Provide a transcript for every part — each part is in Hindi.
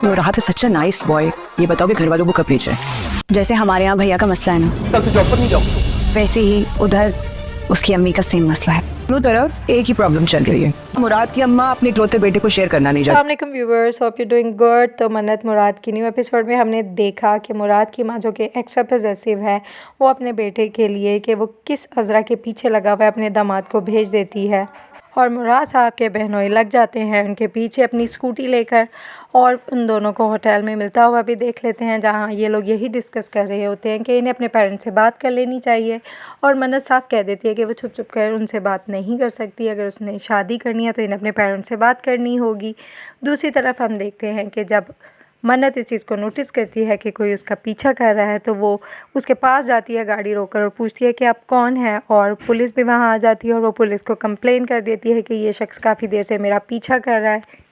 Murad is such a nice boy. ये बताओ कि घर वालों को कब भेजा है? जैसे हमारे यहाँ भैया का मसला है ना, कल से जॉब पर नहीं जाओ। वैसे ही उधर उसकी अम्मी का सेम मसला है। दोनों तरफ एक ही प्रॉब्लम चल रही है। मुराद की अम्मा अपने इकलौते बेटे को शेयर करना नहीं चाहती। अस्सलाम viewers, hope you doing good. तो मन्नत मुराद की न्यू एपिसोड में हमने देखा कि मुराद की माँ जो कि एक्स्ट्रा पॉजेसिव है, वो अपने बेटे के लिए कि वो किस अज़रा के पीछे लगा हुआ है अपने दामाद को भेज देती है और मुराद साहब के बहनोई लग जाते हैं उनके पीछे अपनी स्कूटी लेकर और उन दोनों को होटल में मिलता हुआ भी देख लेते हैं, जहां ये लोग यही डिस्कस कर रहे होते हैं कि इन्हें अपने पेरेंट्स से बात कर लेनी चाहिए। और मन्नत साहब कह देती है कि वो छुप छुप कर उनसे बात नहीं कर सकती, अगर उसने शादी करनी है तो इन्हें अपने पेरेंट्स से बात करनी होगी। दूसरी तरफ हम देखते हैं कि जब मन्नत इस चीज़ को नोटिस करती है कि कोई उसका पीछा कर रहा है तो वो उसके पास जाती है गाड़ी रोककर और पूछती है कि आप कौन हैं, और पुलिस भी वहाँ आ जाती है और वो पुलिस को कंप्लेन कर देती है कि ये शख्स काफ़ी देर से मेरा पीछा कर रहा है।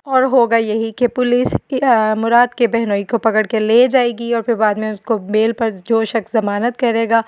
और होगा यही कि पुलिस मुराद के बहनोई को पकड़ के ले जाएगी और फिर बाद में उसको बेल पर जो शख्स ज़मानत करेगा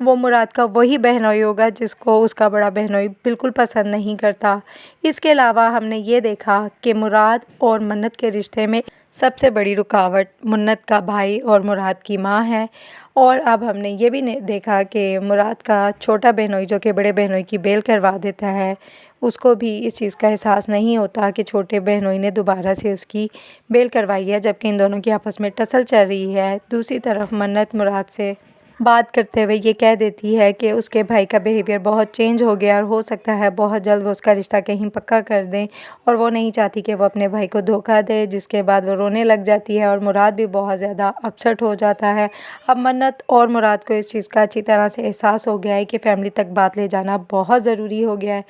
वो मुराद का वही बहनोई होगा जिसको उसका बड़ा बहनोई बिल्कुल पसंद नहीं करता। इसके अलावा हमने ये देखा कि मुराद और मन्नत के रिश्ते में सबसे बड़ी रुकावट मन्नत का भाई और मुराद की माँ है। और अब हमने ये भी देखा कि मुराद का छोटा बहनोई जो कि बड़े बहनोई की बेल करवा देता है, उसको भी इस चीज़ का एहसास नहीं होता कि छोटे बहनोई ने दोबारा से उसकी बेल करवाई है, जबकि इन दोनों की आपस में टसल चल रही है। दूसरी तरफ मन्नत मुराद से बात करते हुए ये कह देती है कि उसके भाई का बिहेवियर बहुत चेंज हो गया और हो सकता है बहुत जल्द वो उसका रिश्ता कहीं पक्का कर दें, और वो नहीं चाहती कि वो अपने भाई को धोखा दे, जिसके बाद वो रोने लग जाती है और मुराद भी बहुत ज़्यादा अपसेट हो जाता है। अब मन्नत और मुराद को इस चीज़ का अच्छी तरह से एहसास हो गया है कि फ़ैमिली तक बात ले जाना बहुत ज़रूरी हो गया है,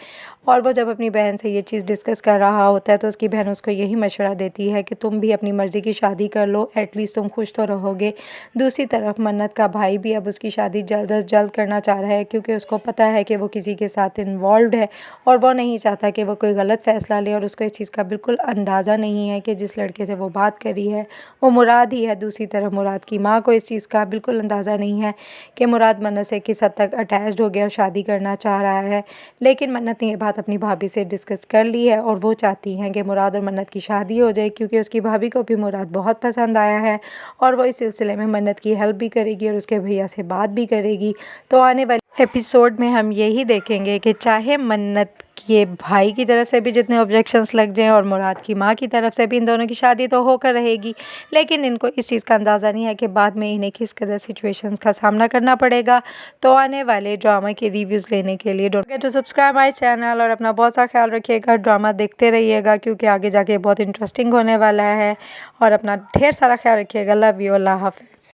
और वो जब अपनी बहन से ये चीज़ डिस्कस कर रहा होता है तो उसकी बहन उसको यही मशवरा देती है कि तुम भी अपनी मर्ज़ी की शादी कर लो, एटलीस्ट तुम खुश तो रहोगे। दूसरी तरफ मन्नत का भाई भी अब उसकी शादी जल्द अज जल्द करना चाह रहा है, क्योंकि उसको पता है कि वो किसी के साथ इन्वॉल्व है और वो नहीं चाहता कि वो कोई गलत फ़ैसला ले, और उसको इस चीज़ का बिल्कुल अंदाज़ा नहीं है कि जिस लड़के से वो बात करी है वो मुराद ही है। दूसरी तरफ मुराद की माँ को इस चीज़ का बिल्कुल अंदाज़ा नहीं है कि मुराद मन्नत से किस हद तक अटैच्ड हो गया और शादी करना चाह रहा है, लेकिन मन्नत ने ये बात अपनी भाभी से डिस्कस कर ली है और वो चाहती हैं कि मुराद और मन्नत की शादी हो जाए, क्योंकि उसकी भाभी को भी मुराद बहुत पसंद आया है और वो इस सिलसिले में मन्नत की हेल्प भी करेगी और उसके भैया से बात भी करेगी। तो आने वाले एपिसोड में हम यही देखेंगे कि चाहे मन्नत के भाई की तरफ से भी जितने ऑब्जेक्शंस लग जाएं और मुराद की माँ की तरफ से भी, इन दोनों की शादी तो होकर रहेगी, लेकिन इनको इस चीज़ का अंदाज़ा नहीं है कि बाद में इन्हें किस कदर सिचुएशंस का सामना करना पड़ेगा। तो आने वाले ड्रामा के रिव्यूज़ लेने के लिए don't forget to subscribe my channel और अपना बहुत सा ख्याल रखिएगा, ड्रामा देखते रहिएगा क्योंकि आगे जाके बहुत इंटरेस्टिंग होने वाला है, और अपना ढेर सारा ख्याल रखिएगा। लव यू, अल्लाह हाफ़िज़।